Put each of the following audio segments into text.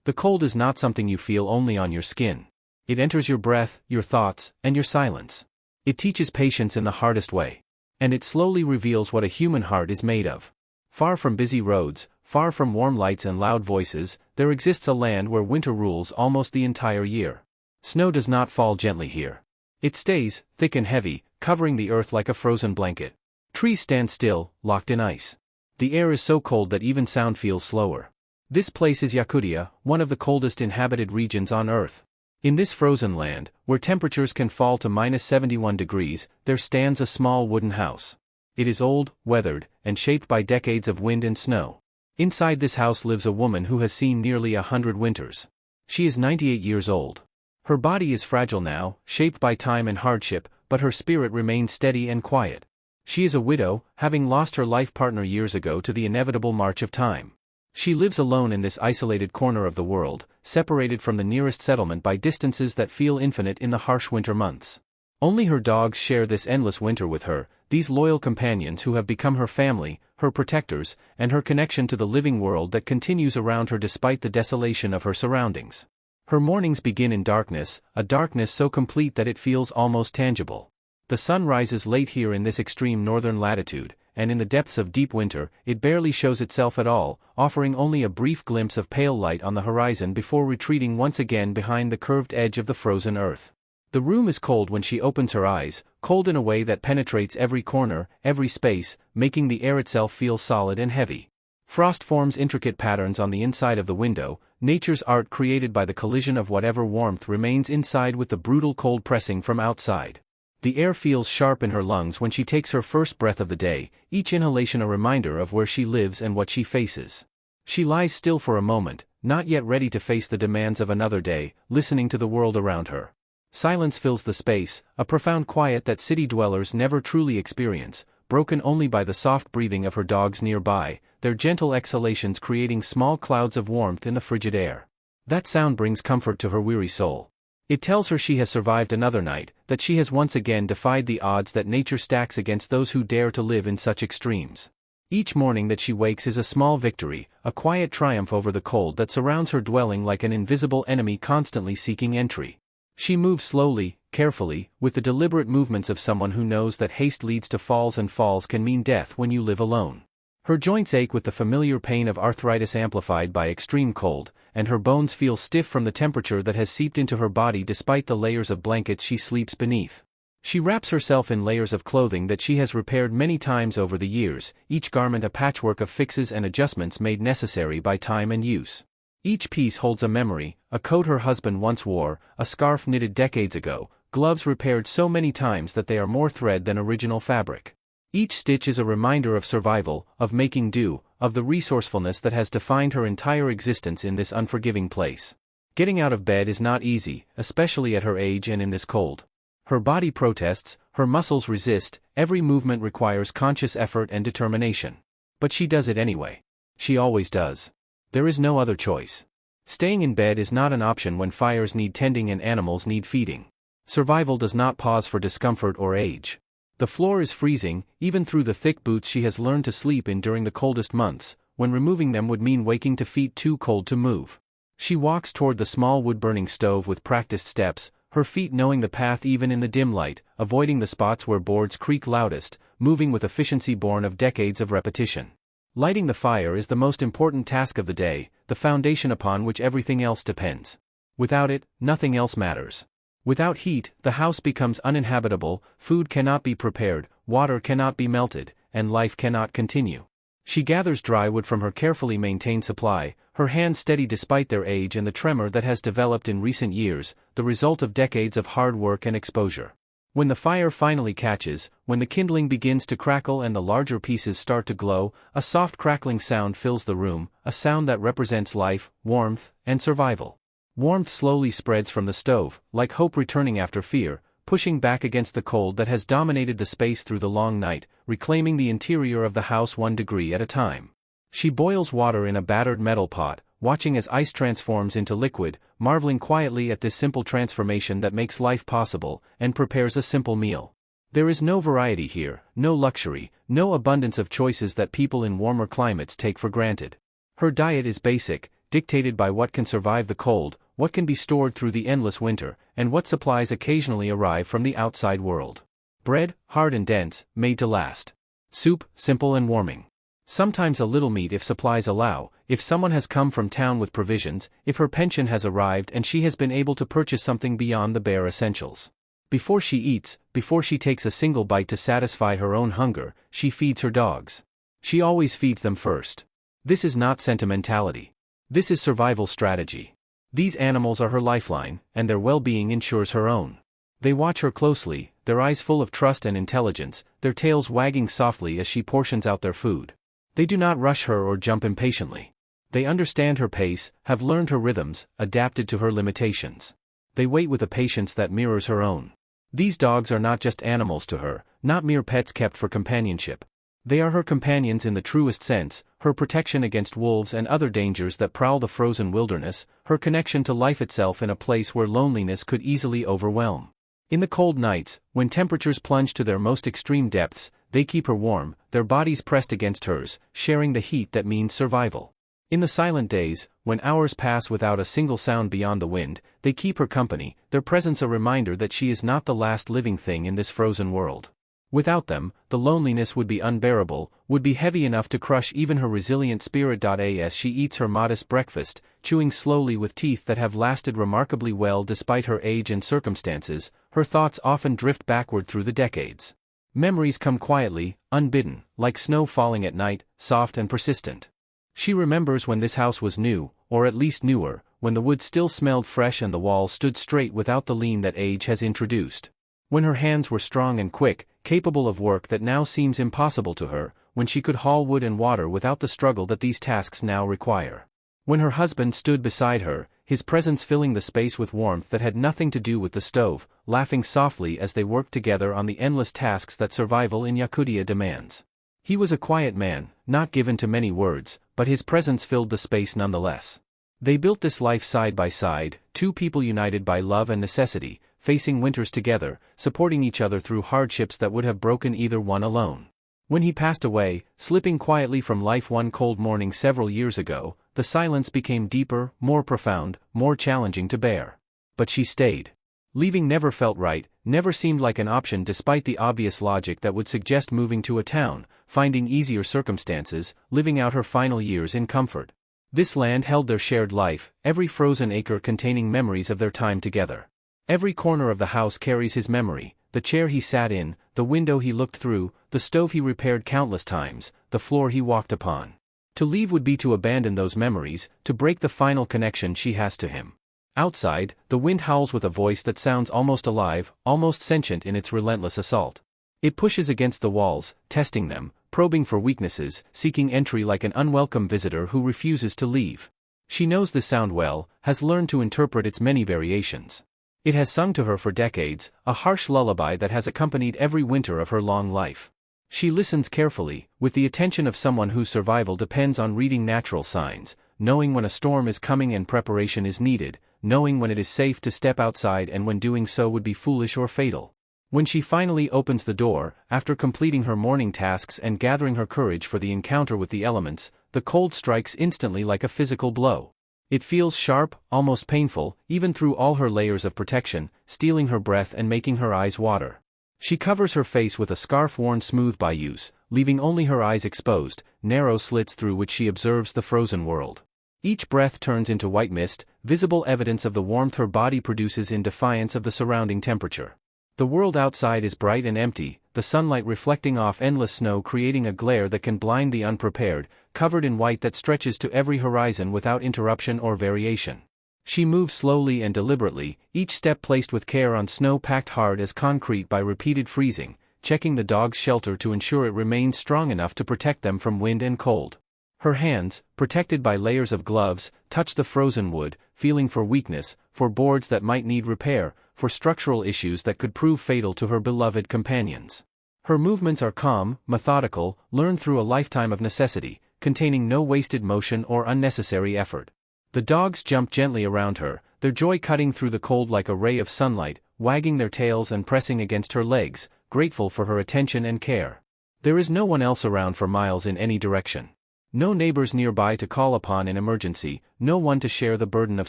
The cold is not something you feel only on your skin. It enters your breath, your thoughts, and your silence. It teaches patience in the hardest way. And it slowly reveals what a human heart is made of. Far from busy roads, far from warm lights and loud voices, there exists a land where winter rules almost the entire year. Snow does not fall gently here. It stays, thick and heavy, covering the earth like a frozen blanket. Trees stand still, locked in ice. The air is so cold that even sound feels slower. This place is Yakutia, one of the coldest inhabited regions on Earth. In this frozen land, where temperatures can fall to -71 degrees, there stands a small wooden house. It is old, weathered, and shaped by decades of wind and snow. Inside this house lives a woman who has seen nearly 100 winters. She is 98 years old. Her body is fragile now, shaped by time and hardship, but her spirit remains steady and quiet. She is a widow, having lost her life partner years ago to the inevitable march of time. She lives alone in this isolated corner of the world, separated from the nearest settlement by distances that feel infinite in the harsh winter months. Only her dogs share this endless winter with her, these loyal companions who have become her family, her protectors, and her connection to the living world that continues around her despite the desolation of her surroundings. Her mornings begin in darkness, a darkness so complete that it feels almost tangible. The sun rises late here in this extreme northern latitude, and in the depths of deep winter, it barely shows itself at all, offering only a brief glimpse of pale light on the horizon before retreating once again behind the curved edge of the frozen earth. The room is cold when she opens her eyes, cold in a way that penetrates every corner, every space, making the air itself feel solid and heavy. Frost forms intricate patterns on the inside of the window, nature's art created by the collision of whatever warmth remains inside with the brutal cold pressing from outside. The air feels sharp in her lungs when she takes her first breath of the day, each inhalation a reminder of where she lives and what she faces. She lies still for a moment, not yet ready to face the demands of another day, listening to the world around her. Silence fills the space, a profound quiet that city dwellers never truly experience, broken only by the soft breathing of her dogs nearby, their gentle exhalations creating small clouds of warmth in the frigid air. That sound brings comfort to her weary soul. It tells her she has survived another night, that she has once again defied the odds that nature stacks against those who dare to live in such extremes. Each morning that she wakes is a small victory, a quiet triumph over the cold that surrounds her dwelling like an invisible enemy constantly seeking entry. She moves slowly, carefully, with the deliberate movements of someone who knows that haste leads to falls and falls can mean death when you live alone. Her joints ache with the familiar pain of arthritis amplified by extreme cold, and her bones feel stiff from the temperature that has seeped into her body despite the layers of blankets she sleeps beneath. She wraps herself in layers of clothing that she has repaired many times over the years, each garment a patchwork of fixes and adjustments made necessary by time and use. Each piece holds a memory, a coat her husband once wore, a scarf knitted decades ago, gloves repaired so many times that they are more thread than original fabric. Each stitch is a reminder of survival, of making do, of the resourcefulness that has defined her entire existence in this unforgiving place. Getting out of bed is not easy, especially at her age and in this cold. Her body protests, her muscles resist, every movement requires conscious effort and determination. But she does it anyway. She always does. There is no other choice. Staying in bed is not an option when fires need tending and animals need feeding. Survival does not pause for discomfort or age. The floor is freezing, even through the thick boots she has learned to sleep in during the coldest months, when removing them would mean waking to feet too cold to move. She walks toward the small wood-burning stove with practiced steps, her feet knowing the path even in the dim light, avoiding the spots where boards creak loudest, moving with efficiency born of decades of repetition. Lighting the fire is the most important task of the day, the foundation upon which everything else depends. Without it, nothing else matters. Without heat, the house becomes uninhabitable, food cannot be prepared, water cannot be melted, and life cannot continue. She gathers dry wood from her carefully maintained supply, her hands steady despite their age and the tremor that has developed in recent years, the result of decades of hard work and exposure. When the fire finally catches, when the kindling begins to crackle and the larger pieces start to glow, a soft crackling sound fills the room, a sound that represents life, warmth, and survival. Warmth slowly spreads from the stove, like hope returning after fear, pushing back against the cold that has dominated the space through the long night, reclaiming the interior of the house 1 degree at a time. She boils water in a battered metal pot, watching as ice transforms into liquid, marveling quietly at this simple transformation that makes life possible, and prepares a simple meal. There is no variety here, no luxury, no abundance of choices that people in warmer climates take for granted. Her diet is basic, dictated by what can survive the cold, what can be stored through the endless winter, and what supplies occasionally arrive from the outside world. Bread, hard and dense, made to last. Soup, simple and warming. Sometimes a little meat if supplies allow, if someone has come from town with provisions, if her pension has arrived and she has been able to purchase something beyond the bare essentials. Before she eats, before she takes a single bite to satisfy her own hunger, she feeds her dogs. She always feeds them first. This is not sentimentality. This is survival strategy. These animals are her lifeline, and their well-being ensures her own. They watch her closely, their eyes full of trust and intelligence, their tails wagging softly as she portions out their food. They do not rush her or jump impatiently. They understand her pace, have learned her rhythms, adapted to her limitations. They wait with a patience that mirrors her own. These dogs are not just animals to her, not mere pets kept for companionship. They are her companions in the truest sense, her protection against wolves and other dangers that prowl the frozen wilderness, her connection to life itself in a place where loneliness could easily overwhelm. In the cold nights, when temperatures plunge to their most extreme depths, they keep her warm, their bodies pressed against hers, sharing the heat that means survival. In the silent days, when hours pass without a single sound beyond the wind, they keep her company, their presence a reminder that she is not the last living thing in this frozen world. Without them, the loneliness would be unbearable, would be heavy enough to crush even her resilient spirit. As she eats her modest breakfast, chewing slowly with teeth that have lasted remarkably well despite her age and circumstances, her thoughts often drift backward through the decades. Memories come quietly, unbidden, like snow falling at night, soft and persistent. She remembers when this house was new, or at least newer, when the wood still smelled fresh and the walls stood straight without the lean that age has introduced. When her hands were strong and quick, capable of work that now seems impossible to her, when she could haul wood and water without the struggle that these tasks now require. When her husband stood beside her, his presence filling the space with warmth that had nothing to do with the stove, laughing softly as they worked together on the endless tasks that survival in Yakutia demands. He was a quiet man, not given to many words, but his presence filled the space nonetheless. They built this life side by side, two people united by love and necessity, facing winters together, supporting each other through hardships that would have broken either one alone. When he passed away, slipping quietly from life one cold morning several years ago, the silence became deeper, more profound, more challenging to bear. But she stayed. Leaving never felt right, never seemed like an option despite the obvious logic that would suggest moving to a town, finding easier circumstances, living out her final years in comfort. This land held their shared life, every frozen acre containing memories of their time together. Every corner of the house carries his memory, the chair he sat in, the window he looked through, the stove he repaired countless times, the floor he walked upon. To leave would be to abandon those memories, to break the final connection she has to him. Outside, the wind howls with a voice that sounds almost alive, almost sentient in its relentless assault. It pushes against the walls, testing them, probing for weaknesses, seeking entry like an unwelcome visitor who refuses to leave. She knows this sound well, has learned to interpret its many variations. It has sung to her for decades, a harsh lullaby that has accompanied every winter of her long life. She listens carefully, with the attention of someone whose survival depends on reading natural signs, knowing when a storm is coming and preparation is needed, knowing when it is safe to step outside and when doing so would be foolish or fatal. When she finally opens the door, after completing her morning tasks and gathering her courage for the encounter with the elements, the cold strikes instantly like a physical blow. It feels sharp, almost painful, even through all her layers of protection, stealing her breath and making her eyes water. She covers her face with a scarf worn smooth by use, leaving only her eyes exposed, narrow slits through which she observes the frozen world. Each breath turns into white mist, visible evidence of the warmth her body produces in defiance of the surrounding temperature. The world outside is bright and empty, the sunlight reflecting off endless snow creating a glare that can blind the unprepared, covered in white that stretches to every horizon without interruption or variation. She moves slowly and deliberately, each step placed with care on snow packed hard as concrete by repeated freezing, checking the dog's shelter to ensure it remains strong enough to protect them from wind and cold. Her hands, protected by layers of gloves, touch the frozen wood, feeling for weakness, for boards that might need repair, for structural issues that could prove fatal to her beloved companions. Her movements are calm, methodical, learned through a lifetime of necessity, containing no wasted motion or unnecessary effort. The dogs jump gently around her, their joy cutting through the cold like a ray of sunlight, wagging their tails and pressing against her legs, grateful for her attention and care. There is no one else around for miles in any direction. No neighbors nearby to call upon in emergency, no one to share the burden of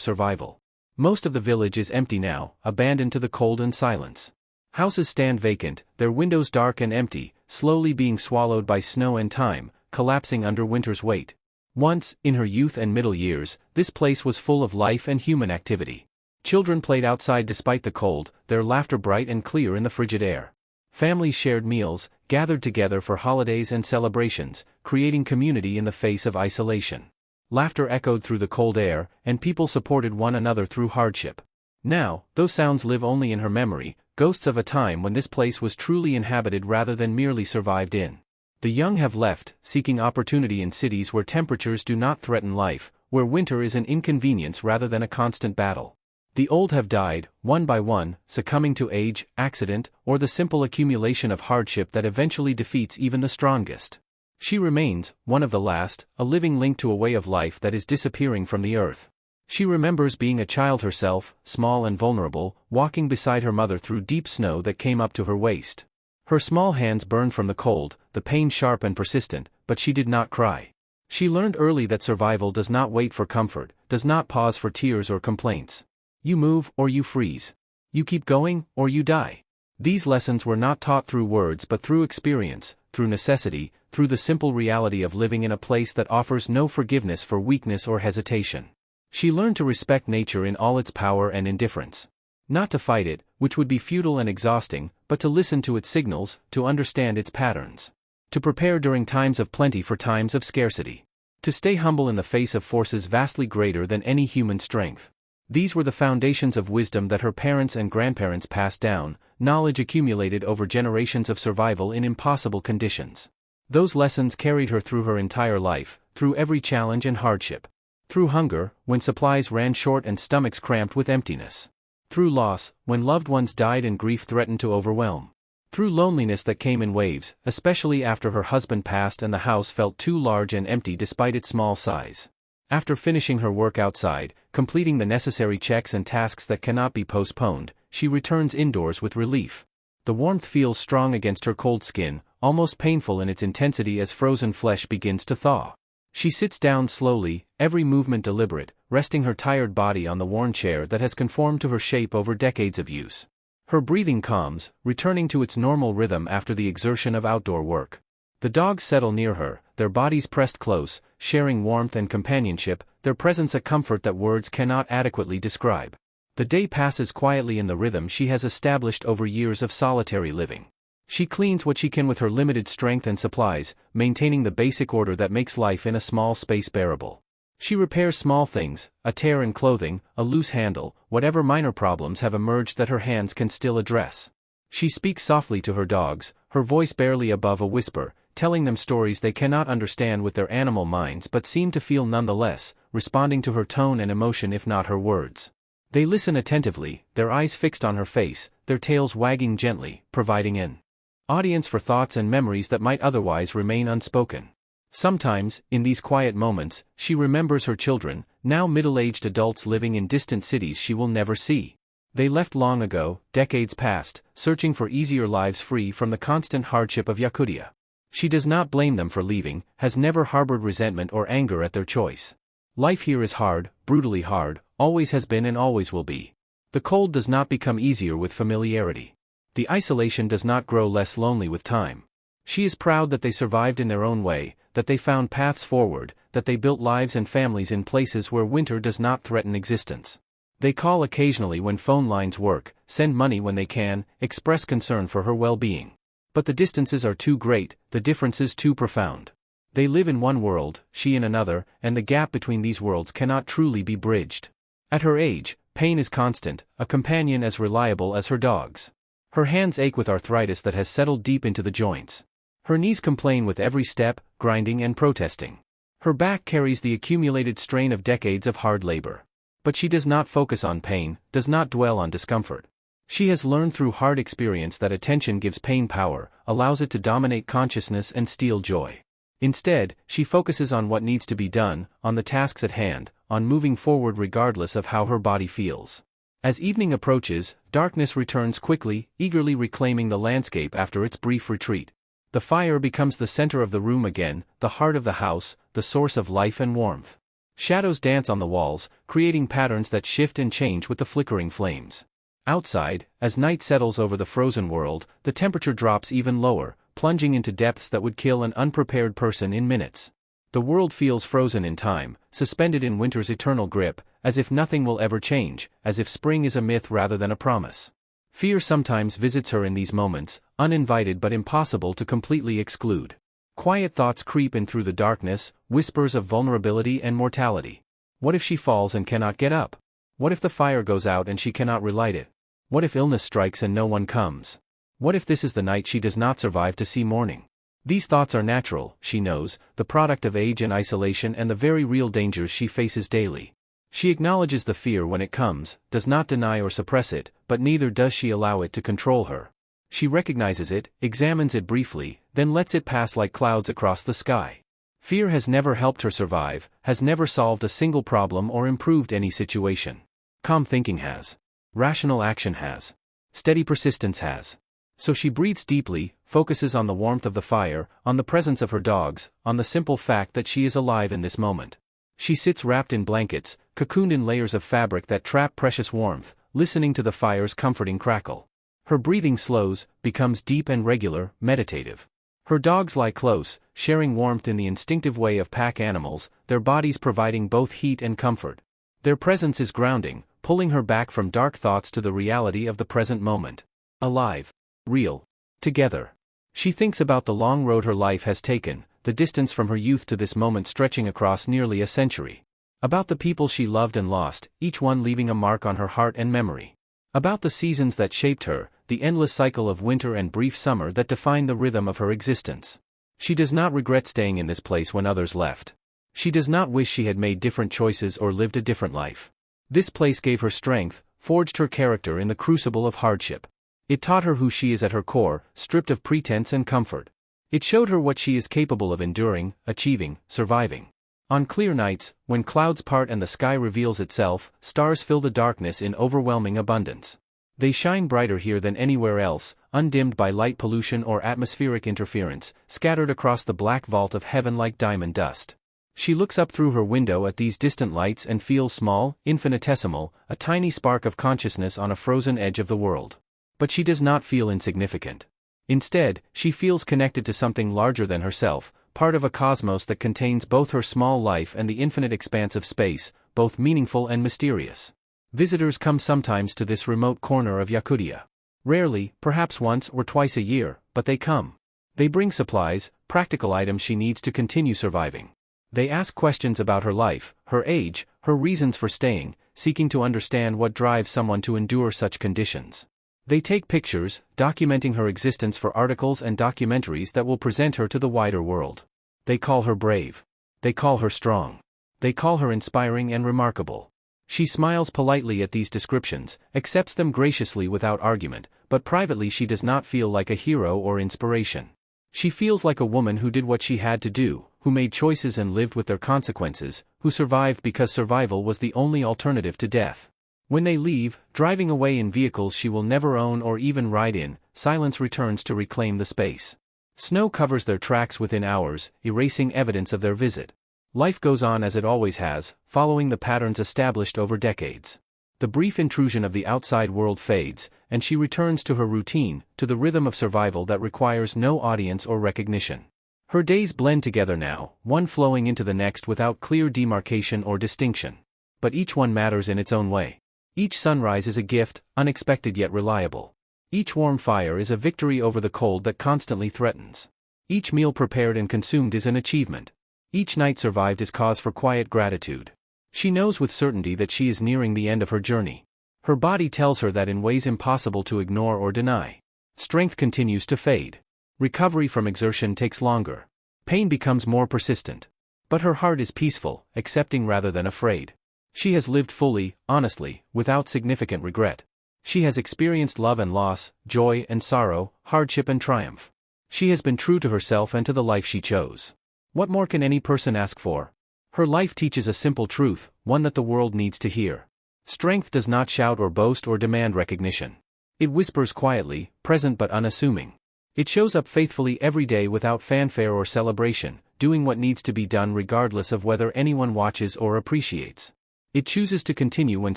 survival. Most of the village is empty now, abandoned to the cold and silence. Houses stand vacant, their windows dark and empty, slowly being swallowed by snow and time, collapsing under winter's weight. Once, in her youth and middle years, this place was full of life and human activity. Children played outside despite the cold, their laughter bright and clear in the frigid air. Families shared meals, gathered together for holidays and celebrations, creating community in the face of isolation. Laughter echoed through the cold air, and people supported one another through hardship. Now, those sounds live only in her memory, ghosts of a time when this place was truly inhabited rather than merely survived in. The young have left, seeking opportunity in cities where temperatures do not threaten life, where winter is an inconvenience rather than a constant battle. The old have died, one by one, succumbing to age, accident, or the simple accumulation of hardship that eventually defeats even the strongest. She remains, one of the last, a living link to a way of life that is disappearing from the earth. She remembers being a child herself, small and vulnerable, walking beside her mother through deep snow that came up to her waist. Her small hands burned from the cold, the pain sharp and persistent, but she did not cry. She learned early that survival does not wait for comfort, does not pause for tears or complaints. You move or you freeze. You keep going or you die. These lessons were not taught through words but through experience, through necessity, through the simple reality of living in a place that offers no forgiveness for weakness or hesitation. She learned to respect nature in all its power and indifference. Not to fight it, which would be futile and exhausting, but to listen to its signals, to understand its patterns. To prepare during times of plenty for times of scarcity. To stay humble in the face of forces vastly greater than any human strength. These were the foundations of wisdom that her parents and grandparents passed down, knowledge accumulated over generations of survival in impossible conditions. Those lessons carried her through her entire life, through every challenge and hardship. Through hunger, when supplies ran short and stomachs cramped with emptiness. Through loss, when loved ones died and grief threatened to overwhelm. Through loneliness that came in waves, especially after her husband passed and the house felt too large and empty despite its small size. After finishing her work outside, completing the necessary checks and tasks that cannot be postponed, she returns indoors with relief. The warmth feels strong against her cold skin, almost painful in its intensity as frozen flesh begins to thaw. She sits down slowly, every movement deliberate, resting her tired body on the worn chair that has conformed to her shape over decades of use. Her breathing calms, returning to its normal rhythm after the exertion of outdoor work. The dogs settle near her, their bodies pressed close, sharing warmth and companionship, their presence a comfort that words cannot adequately describe. The day passes quietly in the rhythm she has established over years of solitary living. She cleans what she can with her limited strength and supplies, maintaining the basic order that makes life in a small space bearable. She repairs small things, a tear in clothing, a loose handle, whatever minor problems have emerged that her hands can still address. She speaks softly to her dogs, her voice barely above a whisper, telling them stories they cannot understand with their animal minds but seem to feel nonetheless, responding to her tone and emotion if not her words. They listen attentively, their eyes fixed on her face, their tails wagging gently, providing an audience for thoughts and memories that might otherwise remain unspoken. Sometimes, in these quiet moments, she remembers her children, now middle-aged adults living in distant cities she will never see. They left long ago, decades past, searching for easier lives free from the constant hardship of Yakutia. She does not blame them for leaving, has never harbored resentment or anger at their choice. Life here is hard, brutally hard, always has been and always will be. The cold does not become easier with familiarity. The isolation does not grow less lonely with time. She is proud that they survived in their own way, that they found paths forward, that they built lives and families in places where winter does not threaten existence. They call occasionally when phone lines work, send money when they can, express concern for her well-being. But the distances are too great, the differences too profound. They live in one world, she in another, and the gap between these worlds cannot truly be bridged. At her age, pain is constant, a companion as reliable as her dogs. Her hands ache with arthritis that has settled deep into the joints. Her knees complain with every step, grinding and protesting. Her back carries the accumulated strain of decades of hard labor. But she does not focus on pain, does not dwell on discomfort. She has learned through hard experience that attention gives pain power, allows it to dominate consciousness and steal joy. Instead, she focuses on what needs to be done, on the tasks at hand, on moving forward regardless of how her body feels. As evening approaches, darkness returns quickly, eagerly reclaiming the landscape after its brief retreat. The fire becomes the center of the room again, the heart of the house, the source of life and warmth. Shadows dance on the walls, creating patterns that shift and change with the flickering flames. Outside, as night settles over the frozen world, the temperature drops even lower, plunging into depths that would kill an unprepared person in minutes. The world feels frozen in time, suspended in winter's eternal grip, as if nothing will ever change, as if spring is a myth rather than a promise. Fear sometimes visits her in these moments, uninvited but impossible to completely exclude. Quiet thoughts creep in through the darkness, whispers of vulnerability and mortality. What if she falls and cannot get up? What if the fire goes out and she cannot relight it? What if illness strikes and no one comes? What if this is the night she does not survive to see morning? These thoughts are natural, she knows, the product of age and isolation and the very real dangers she faces daily. She acknowledges the fear when it comes, does not deny or suppress it, but neither does she allow it to control her. She recognizes it, examines it briefly, then lets it pass like clouds across the sky. Fear has never helped her survive, has never solved a single problem or improved any situation. Calm thinking has. Rational action has. Steady persistence has. So she breathes deeply, focuses on the warmth of the fire, on the presence of her dogs, on the simple fact that she is alive in this moment. She sits wrapped in blankets, cocooned in layers of fabric that trap precious warmth, listening to the fire's comforting crackle. Her breathing slows, becomes deep and regular, meditative. Her dogs lie close, sharing warmth in the instinctive way of pack animals, their bodies providing both heat and comfort. Their presence is grounding, pulling her back from dark thoughts to the reality of the present moment. Alive. Real. Together. She thinks about the long road her life has taken, the distance from her youth to this moment stretching across nearly a century. About the people she loved and lost, each one leaving a mark on her heart and memory. About the seasons that shaped her, the endless cycle of winter and brief summer that defined the rhythm of her existence. She does not regret staying in this place when others left. She does not wish she had made different choices or lived a different life. This place gave her strength, forged her character in the crucible of hardship. It taught her who she is at her core, stripped of pretense and comfort. It showed her what she is capable of enduring, achieving, surviving. On clear nights, when clouds part and the sky reveals itself, stars fill the darkness in overwhelming abundance. They shine brighter here than anywhere else, undimmed by light pollution or atmospheric interference, scattered across the black vault of heaven like diamond dust. She looks up through her window at these distant lights and feels small, infinitesimal, a tiny spark of consciousness on a frozen edge of the world. But she does not feel insignificant. Instead, she feels connected to something larger than herself, part of a cosmos that contains both her small life and the infinite expanse of space, both meaningful and mysterious. Visitors come sometimes to this remote corner of Yakutia. Rarely, perhaps once or twice a year, but they come. They bring supplies, practical items she needs to continue surviving. They ask questions about her life, her age, her reasons for staying, seeking to understand what drives someone to endure such conditions. They take pictures, documenting her existence for articles and documentaries that will present her to the wider world. They call her brave. They call her strong. They call her inspiring and remarkable. She smiles politely at these descriptions, accepts them graciously without argument, but privately she does not feel like a hero or inspiration. She feels like a woman who did what she had to do, who made choices and lived with their consequences, who survived because survival was the only alternative to death. When they leave, driving away in vehicles she will never own or even ride in, silence returns to reclaim the space. Snow covers their tracks within hours, erasing evidence of their visit. Life goes on as it always has, following the patterns established over decades. The brief intrusion of the outside world fades, and she returns to her routine, to the rhythm of survival that requires no audience or recognition. Her days blend together now, one flowing into the next without clear demarcation or distinction. But each one matters in its own way. Each sunrise is a gift, unexpected yet reliable. Each warm fire is a victory over the cold that constantly threatens. Each meal prepared and consumed is an achievement. Each night survived is cause for quiet gratitude. She knows with certainty that she is nearing the end of her journey. Her body tells her that in ways impossible to ignore or deny. Strength continues to fade. Recovery from exertion takes longer. Pain becomes more persistent. But her heart is peaceful, accepting rather than afraid. She has lived fully, honestly, without significant regret. She has experienced love and loss, joy and sorrow, hardship and triumph. She has been true to herself and to the life she chose. What more can any person ask for? Her life teaches a simple truth, one that the world needs to hear. Strength does not shout or boast or demand recognition. It whispers quietly, present but unassuming. It shows up faithfully every day without fanfare or celebration, doing what needs to be done regardless of whether anyone watches or appreciates. It chooses to continue when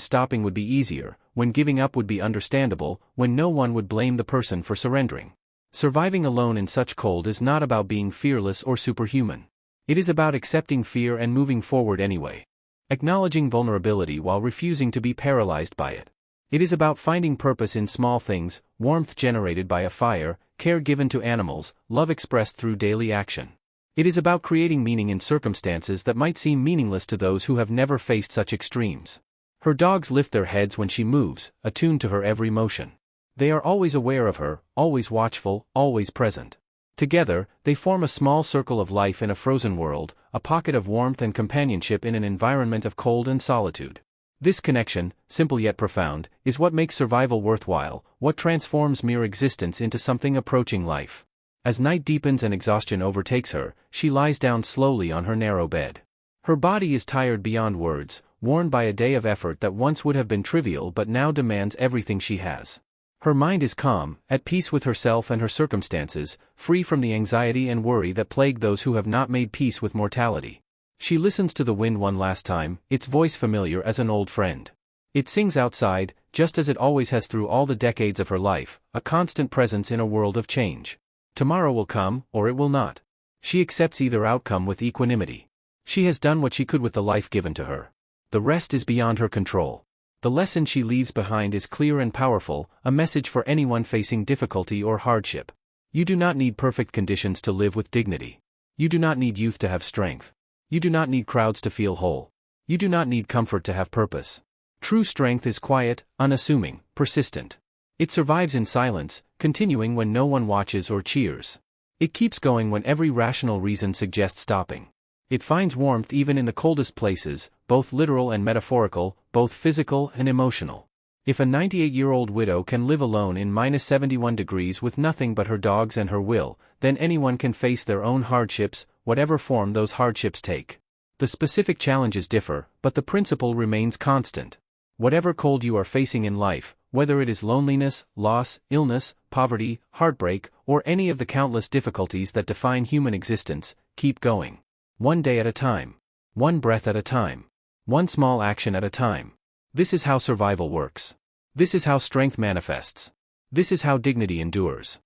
stopping would be easier, when giving up would be understandable, when no one would blame the person for surrendering. Surviving alone in such cold is not about being fearless or superhuman. It is about accepting fear and moving forward anyway. Acknowledging vulnerability while refusing to be paralyzed by it. It is about finding purpose in small things, warmth generated by a fire, care given to animals, love expressed through daily action. It is about creating meaning in circumstances that might seem meaningless to those who have never faced such extremes. Her dogs lift their heads when she moves, attuned to her every motion. They are always aware of her, always watchful, always present. Together, they form a small circle of life in a frozen world, a pocket of warmth and companionship in an environment of cold and solitude. This connection, simple yet profound, is what makes survival worthwhile, what transforms mere existence into something approaching life. As night deepens and exhaustion overtakes her, she lies down slowly on her narrow bed. Her body is tired beyond words, worn by a day of effort that once would have been trivial but now demands everything she has. Her mind is calm, at peace with herself and her circumstances, free from the anxiety and worry that plague those who have not made peace with mortality. She listens to the wind one last time, its voice familiar as an old friend. It sings outside, just as it always has through all the decades of her life, a constant presence in a world of change. Tomorrow will come, or it will not. She accepts either outcome with equanimity. She has done what she could with the life given to her. The rest is beyond her control. The lesson she leaves behind is clear and powerful, a message for anyone facing difficulty or hardship. You do not need perfect conditions to live with dignity. You do not need youth to have strength. You do not need crowds to feel whole. You do not need comfort to have purpose. True strength is quiet, unassuming, persistent. It survives in silence, continuing when no one watches or cheers. It keeps going when every rational reason suggests stopping. It finds warmth even in the coldest places, both literal and metaphorical, both physical and emotional. If a 98-year-old widow can live alone in -71 degrees with nothing but her dogs and her will, then anyone can face their own hardships, whatever form those hardships take. The specific challenges differ, but the principle remains constant. Whatever cold you are facing in life, whether it is loneliness, loss, illness, poverty, heartbreak, or any of the countless difficulties that define human existence, keep going. One day at a time. One breath at a time. One small action at a time. This is how survival works. This is how strength manifests. This is how dignity endures.